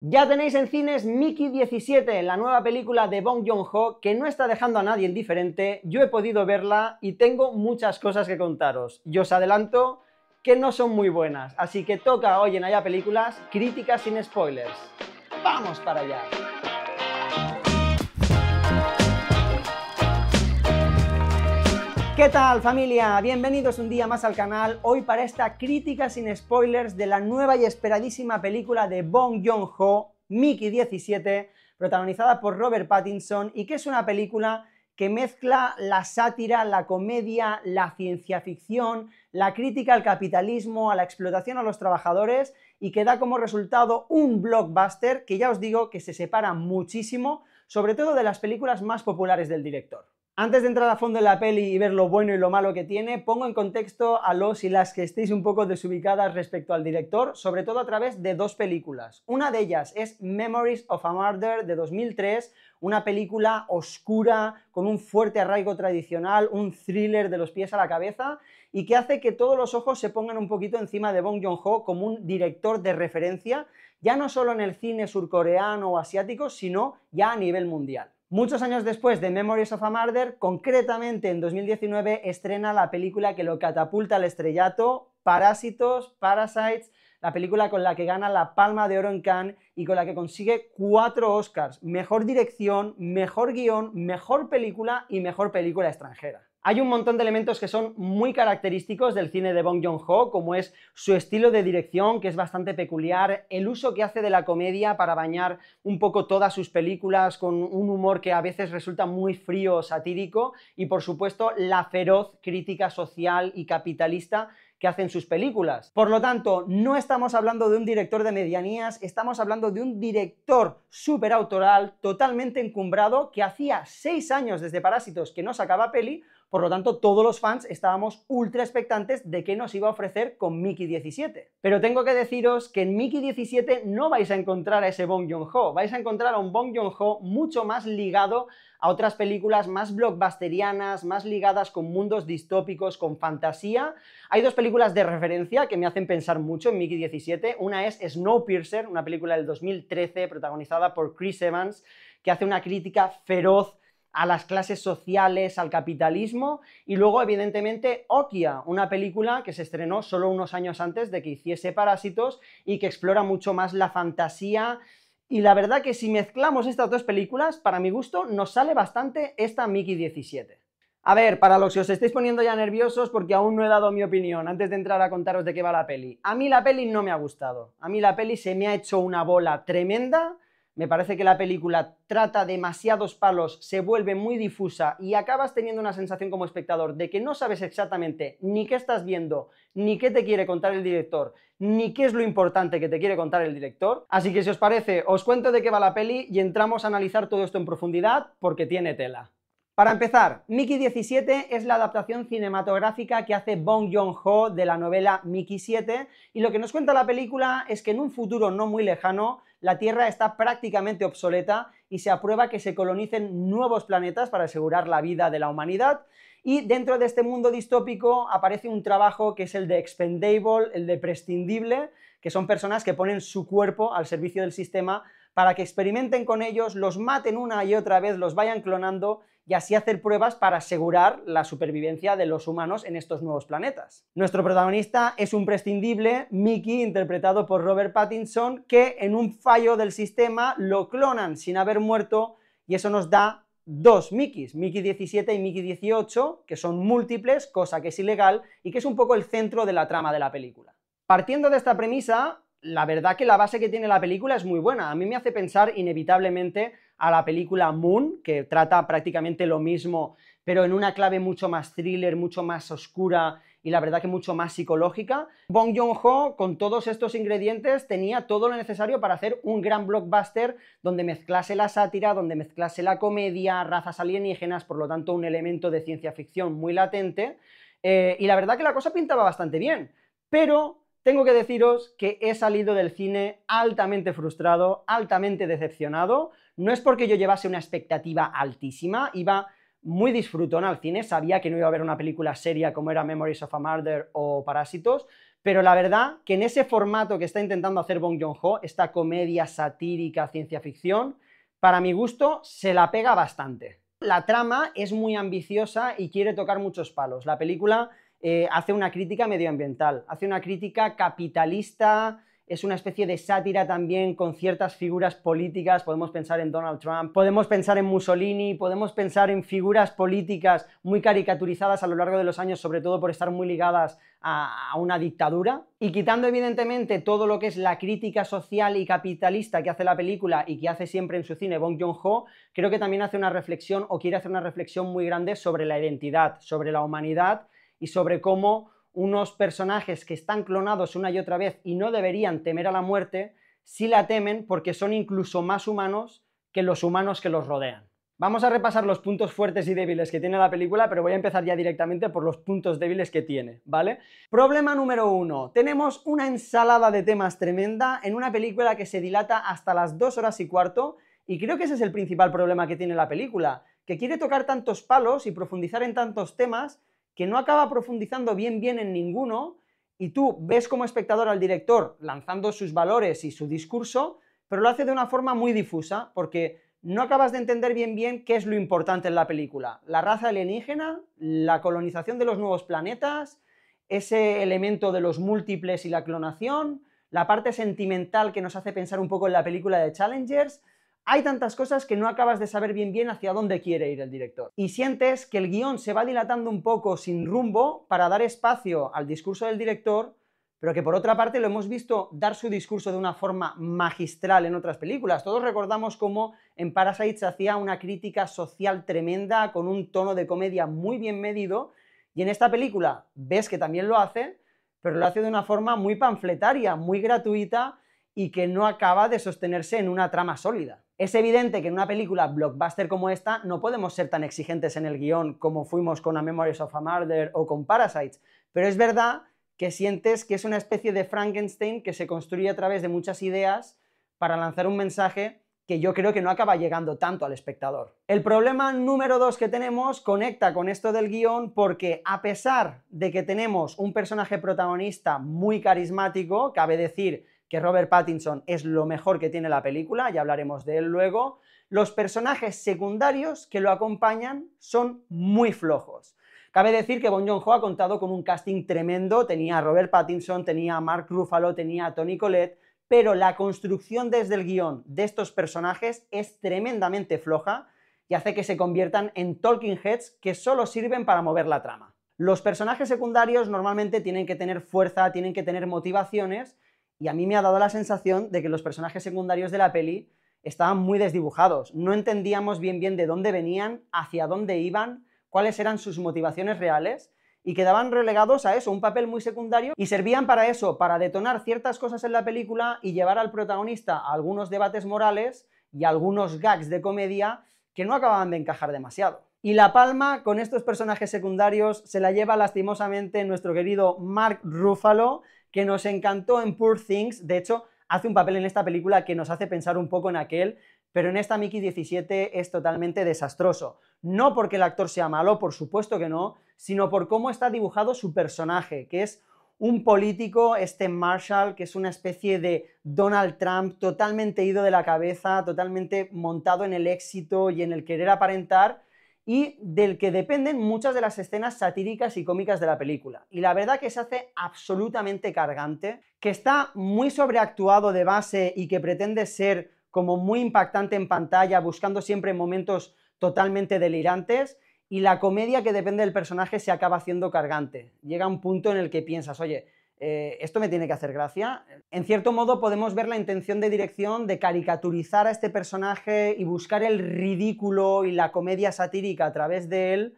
Ya tenéis en cines Mickey 17, la nueva película de Bong Joon-ho, que no está dejando a nadie indiferente. Yo he podido verla y tengo muchas cosas que contaros. Y os adelanto que no son muy buenas, así que toca hoy en Allá Películas, críticas sin spoilers. ¡Vamos para allá! ¿Qué tal, familia? Bienvenidos un día más al canal, hoy para esta crítica sin spoilers de la nueva y esperadísima película de Bong Joon-ho, Mickey 17, protagonizada por Robert Pattinson, y que es una película que mezcla la sátira, la comedia, la ciencia ficción, la crítica al capitalismo, a la explotación a los trabajadores, y que da como resultado un blockbuster que ya os digo que se separa muchísimo, sobre todo de las películas más populares del director. Antes de entrar a fondo en la peli y ver lo bueno y lo malo que tiene, pongo en contexto a los y las que estéis un poco desubicadas respecto al director, sobre todo a través de dos películas. Una de ellas es Memories of a Murder de 2003, una película oscura, con un fuerte arraigo tradicional, un thriller de los pies a la cabeza, y que hace que todos los ojos se pongan un poquito encima de Bong Joon-ho como un director de referencia, ya no solo en el cine surcoreano o asiático, sino ya a nivel mundial. Muchos años después de Memories of a Murder, concretamente en 2019, estrena la película que lo catapulta al estrellato, Parásitos, Parasites, la película con la que gana la Palma de Oro en Cannes y con la que consigue 4 Oscars, mejor dirección, mejor guión, mejor película y mejor película extranjera. Hay un montón de elementos que son muy característicos del cine de Bong Joon-ho, como es su estilo de dirección, que es bastante peculiar, el uso que hace de la comedia para bañar un poco todas sus películas con un humor que a veces resulta muy frío o satírico, y por supuesto la feroz crítica social y capitalista que hacen sus películas. Por lo tanto, no estamos hablando de un director de medianías, estamos hablando de un director súper autoral, totalmente encumbrado, que hacía 6 años desde Parásitos que no sacaba peli. Por lo tanto, todos los fans estábamos ultra expectantes de qué nos iba a ofrecer con Mickey 17. Pero tengo que deciros que en Mickey 17 no vais a encontrar a ese Bong Joon-ho, vais a encontrar a un Bong Joon-ho mucho más ligado a otras películas más blockbusterianas, más ligadas con mundos distópicos, con fantasía. Hay dos películas de referencia que me hacen pensar mucho en Mickey 17. Una es Snowpiercer, una película del 2013 protagonizada por Chris Evans, que hace una crítica feroz a las clases sociales, al capitalismo, y luego evidentemente Okja, una película que se estrenó solo unos años antes de que hiciese Parásitos y que explora mucho más la fantasía. Y la verdad que si mezclamos estas dos películas, para mi gusto, nos sale bastante esta Mickey 17. A ver, para los que os estéis poniendo ya nerviosos porque aún no he dado mi opinión antes de entrar a contaros de qué va la peli. A mí la peli no me ha gustado. A mí la peli se me ha hecho una bola tremenda. Me parece que la película trata demasiados palos, se vuelve muy difusa y acabas teniendo una sensación como espectador de que no sabes exactamente ni qué estás viendo, ni qué te quiere contar el director, ni qué es lo importante que te quiere contar el director. Así que si os parece, os cuento de qué va la peli y entramos a analizar todo esto en profundidad porque tiene tela. Para empezar, Mickey 17 es la adaptación cinematográfica que hace Bong Joon-ho de la novela Mickey 7, y lo que nos cuenta la película es que en un futuro no muy lejano la Tierra está prácticamente obsoleta y se aprueba que se colonicen nuevos planetas para asegurar la vida de la humanidad, y dentro de este mundo distópico aparece un trabajo que es el de expendable, el de prescindible, que son personas que ponen su cuerpo al servicio del sistema para que experimenten con ellos, los maten una y otra vez, los vayan clonando y así hacer pruebas para asegurar la supervivencia de los humanos en estos nuevos planetas. Nuestro protagonista es un prescindible, Mickey, interpretado por Robert Pattinson, que en un fallo del sistema lo clonan sin haber muerto, y eso nos da dos Mickeys, Mickey 17 y Mickey 18, que son múltiples, cosa que es ilegal y que es un poco el centro de la trama de la película. Partiendo de esta premisa, la verdad que la base que tiene la película es muy buena. A mí me hace pensar inevitablemente a la película Moon, que trata prácticamente lo mismo, pero en una clave mucho más thriller, mucho más oscura y la verdad que mucho más psicológica. Bong Joon-ho, con todos estos ingredientes, tenía todo lo necesario para hacer un gran blockbuster donde mezclase la sátira, donde mezclase la comedia, razas alienígenas, por lo tanto un elemento de ciencia ficción muy latente, y la verdad que la cosa pintaba bastante bien, pero tengo que deciros que he salido del cine altamente frustrado, altamente decepcionado. No es porque yo llevase una expectativa altísima, iba muy disfrutón al cine, sabía que no iba a ver una película seria como era Memories of a Murder o Parásitos, Pero la verdad que en ese formato que está intentando hacer Bong Joon-ho, esta comedia satírica, ciencia ficción, para mi gusto se la pega bastante. La trama es muy ambiciosa y quiere tocar muchos palos. La película hace una crítica medioambiental, hace una crítica capitalista, es una especie de sátira también con ciertas figuras políticas. Podemos pensar en Donald Trump, podemos pensar en Mussolini, podemos pensar en figuras políticas muy caricaturizadas a lo largo de los años, sobre todo por estar muy ligadas a una dictadura, y quitando evidentemente todo lo que es la crítica social y capitalista que hace la película y que hace siempre en su cine Bong Joon-ho, creo que también hace una reflexión, o quiere hacer una reflexión muy grande sobre la identidad, sobre la humanidad y sobre cómo unos personajes que están clonados una y otra vez y no deberían temer a la muerte, sí la temen porque son incluso más humanos que los humanos que los rodean. Vamos a repasar los puntos fuertes y débiles que tiene la película, pero voy a empezar ya directamente por los puntos débiles que tiene, ¿vale? Problema número 1. Tenemos una ensalada de temas tremenda en una película que se dilata hasta las 2 horas y cuarto, y creo que ese es el principal problema que tiene la película, que quiere tocar tantos palos y profundizar en tantos temas que no acaba profundizando bien en ninguno, y tú ves como espectador al director lanzando sus valores y su discurso, pero lo hace de una forma muy difusa, porque no acabas de entender bien qué es lo importante en la película. La raza alienígena, la colonización de los nuevos planetas, ese elemento de los múltiples y la clonación, la parte sentimental que nos hace pensar un poco en la película de Challengers. Hay tantas cosas que no acabas de saber bien hacia dónde quiere ir el director. Y sientes que el guión se va dilatando un poco sin rumbo para dar espacio al discurso del director, pero que por otra parte lo hemos visto dar su discurso de una forma magistral en otras películas. Todos recordamos cómo en Parasite se hacía una crítica social tremenda, con un tono de comedia muy bien medido, y en esta película ves que también lo hace, pero lo hace de una forma muy panfletaria, muy gratuita, y que no acaba de sostenerse en una trama sólida. Es evidente que en una película blockbuster como esta no podemos ser tan exigentes en el guión como fuimos con A Memories of a Murder o con Parasites, pero es verdad que sientes que es una especie de Frankenstein que se construye a través de muchas ideas para lanzar un mensaje que yo creo que no acaba llegando tanto al espectador. El problema número 2 que tenemos conecta con esto del guión, porque a pesar de que tenemos un personaje protagonista muy carismático, cabe decir que Robert Pattinson es lo mejor que tiene la película, ya hablaremos de él luego, los personajes secundarios que lo acompañan son muy flojos. Cabe decir que Bong Joon-ho ha contado con un casting tremendo, tenía a Robert Pattinson, tenía a Mark Ruffalo, tenía a Toni Collette, pero la construcción desde el guión de estos personajes es tremendamente floja y hace que se conviertan en talking heads que solo sirven para mover la trama. Los personajes secundarios normalmente tienen que tener fuerza, tienen que tener motivaciones, y a mí me ha dado la sensación de que los personajes secundarios de la peli estaban muy desdibujados. No entendíamos bien de dónde venían, hacia dónde iban, cuáles eran sus motivaciones reales, y quedaban relegados a eso, un papel muy secundario, y servían para eso, para detonar ciertas cosas en la película y llevar al protagonista a algunos debates morales y a algunos gags de comedia que no acababan de encajar demasiado. Y la palma con estos personajes secundarios se la lleva lastimosamente nuestro querido Mark Ruffalo, que nos encantó en Poor Things. De hecho, hace un papel en esta película que nos hace pensar un poco en aquel, pero en esta Mickey 17 es totalmente desastroso. No porque el actor sea malo, por supuesto que no, sino por cómo está dibujado su personaje, que es un político, este Marshall, que es una especie de Donald Trump totalmente ido de la cabeza, totalmente montado en el éxito y en el querer aparentar, y del que dependen muchas de las escenas satíricas y cómicas de la película. Y la verdad que se hace absolutamente cargante, que está muy sobreactuado de base y que pretende ser como muy impactante en pantalla, buscando siempre momentos totalmente delirantes, y la comedia que depende del personaje se acaba haciendo cargante. Llega un punto en el que piensas, oye, ¿esto me tiene que hacer gracia? En cierto modo podemos ver la intención de dirección de caricaturizar a este personaje y buscar el ridículo y la comedia satírica a través de él,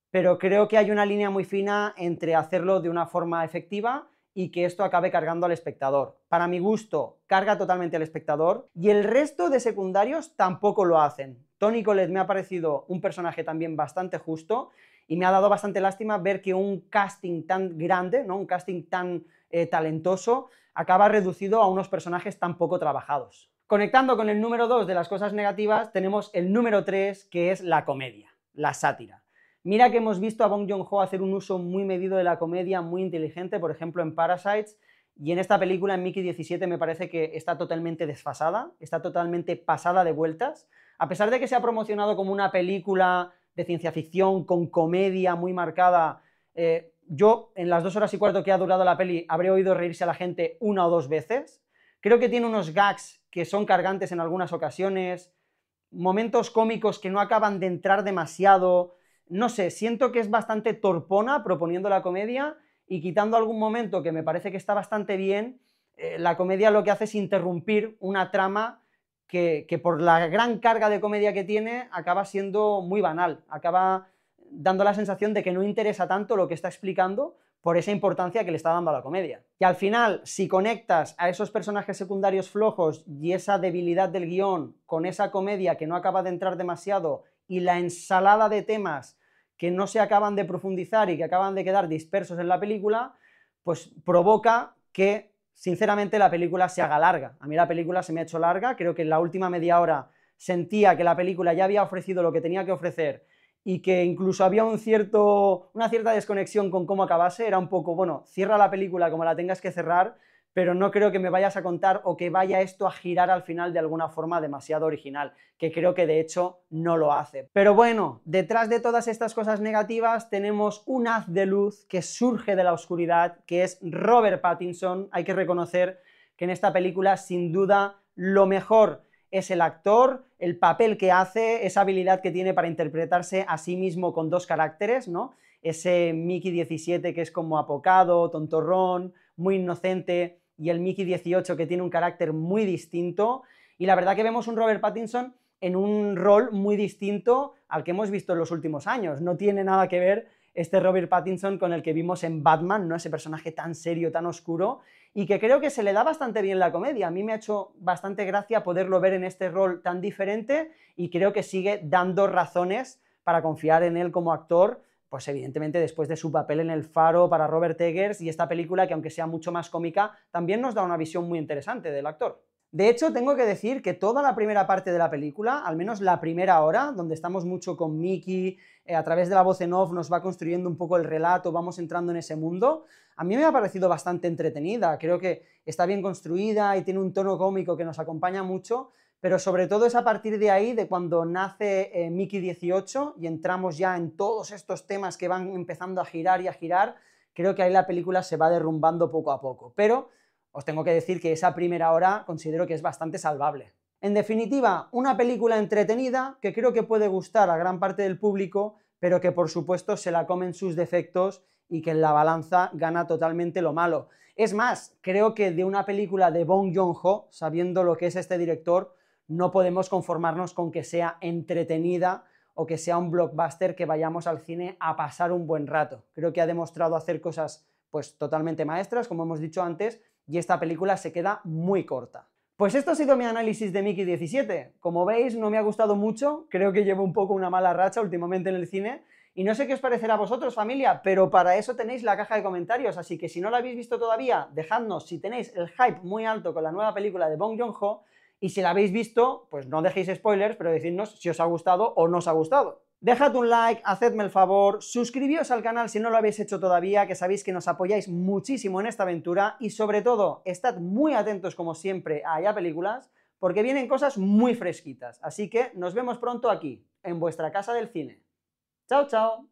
pero creo que hay una línea muy fina entre hacerlo de una forma efectiva y que esto acabe cargando al espectador. Para mi gusto, carga totalmente al espectador, y el resto de secundarios tampoco lo hacen. Toni Collette me ha parecido un personaje también bastante justo, y me ha dado bastante lástima ver que un casting tan grande, ¿no? Un casting tan talentoso, acaba reducido a unos personajes tan poco trabajados. Conectando con el número 2 de las cosas negativas, tenemos el número 3, que es la comedia, la sátira. Mira que hemos visto a Bong Joon-ho hacer un uso muy medido de la comedia, muy inteligente, por ejemplo en Parasites, y en esta película, en Mickey 17, me parece que está totalmente desfasada, está totalmente pasada de vueltas. A pesar de que se ha promocionado como una película de ciencia ficción con comedia muy marcada, yo en las 2 horas y cuarto que ha durado la peli habré oído reírse a la gente 1 o 2 veces. Creo que tiene unos gags que son cargantes en algunas ocasiones, momentos cómicos que no acaban de entrar demasiado. No sé, siento que es bastante torpona proponiendo la comedia, y quitando algún momento que me parece que está bastante bien, la comedia lo que hace es interrumpir una trama que por la gran carga de comedia que tiene acaba siendo muy banal, acaba dando la sensación de que no interesa tanto lo que está explicando por esa importancia que le está dando a la comedia. Y al final, si conectas a esos personajes secundarios flojos y esa debilidad del guión con esa comedia que no acaba de entrar demasiado y la ensalada de temas que no se acaban de profundizar y que acaban de quedar dispersos en la película, pues provoca que, sinceramente, la película se haga larga. A mí la película se me ha hecho larga, creo que en la última media hora sentía que la película ya había ofrecido lo que tenía que ofrecer y que incluso había una cierta desconexión con cómo acabase. Era un poco, bueno, cierra la película como la tengas que cerrar, pero no creo que me vayas a contar o que vaya esto a girar al final de alguna forma demasiado original, que creo que de hecho no lo hace. Pero bueno, detrás de todas estas cosas negativas tenemos un haz de luz que surge de la oscuridad, que es Robert Pattinson. Hay que reconocer que en esta película, sin duda, lo mejor es el actor, el papel que hace, esa habilidad que tiene para interpretarse a sí mismo con 2 caracteres, ¿no? Ese Mickey 17 que es como apocado, tontorrón, muy inocente, y el Mickey 18 que tiene un carácter muy distinto, y la verdad que vemos un Robert Pattinson en un rol muy distinto al que hemos visto en los últimos años. No tiene nada que ver este Robert Pattinson con el que vimos en Batman, ¿no? Ese personaje tan serio, tan oscuro, y que creo que se le da bastante bien la comedia. A mí me ha hecho bastante gracia poderlo ver en este rol tan diferente, y creo que sigue dando razones para confiar en él como actor, pues evidentemente después de su papel en El Faro para Robert Eggers, y esta película que, aunque sea mucho más cómica, también nos da una visión muy interesante del actor. De hecho, tengo que decir que toda la primera parte de la película, al menos la primera hora, donde estamos mucho con Mickey, a través de la voz en off nos va construyendo un poco el relato, vamos entrando en ese mundo, a mí me ha parecido bastante entretenida. Creo que está bien construida y tiene un tono cómico que nos acompaña mucho, pero sobre todo es a partir de ahí, de cuando nace Mickey 18 y entramos ya en todos estos temas que van empezando a girar y a girar, creo que ahí la película se va derrumbando poco a poco, pero os tengo que decir que esa primera hora considero que es bastante salvable. En definitiva, una película entretenida que creo que puede gustar a gran parte del público, pero que por supuesto se la comen sus defectos y que en la balanza gana totalmente lo malo. Es más, creo que de una película de Bong Joon-ho, sabiendo lo que es este director, no podemos conformarnos con que sea entretenida o que sea un blockbuster que vayamos al cine a pasar un buen rato. Creo que ha demostrado hacer cosas pues totalmente maestras, como hemos dicho antes, y esta película se queda muy corta. Pues esto ha sido mi análisis de Mickey 17. Como veis, no me ha gustado mucho, creo que llevo un poco una mala racha últimamente en el cine, y no sé qué os parecerá a vosotros, familia, pero para eso tenéis la caja de comentarios, así que si no la habéis visto todavía, dejadnos si tenéis el hype muy alto con la nueva película de Bong Joon-ho, y si la habéis visto, pues no dejéis spoilers, pero decidnos si os ha gustado o no os ha gustado. Dejad un like, hacedme el favor, suscribíos al canal si no lo habéis hecho todavía, que sabéis que nos apoyáis muchísimo en esta aventura, y sobre todo, estad muy atentos como siempre a Ya Películas, porque vienen cosas muy fresquitas, así que nos vemos pronto aquí, en vuestra casa del cine. ¡Chao, chao!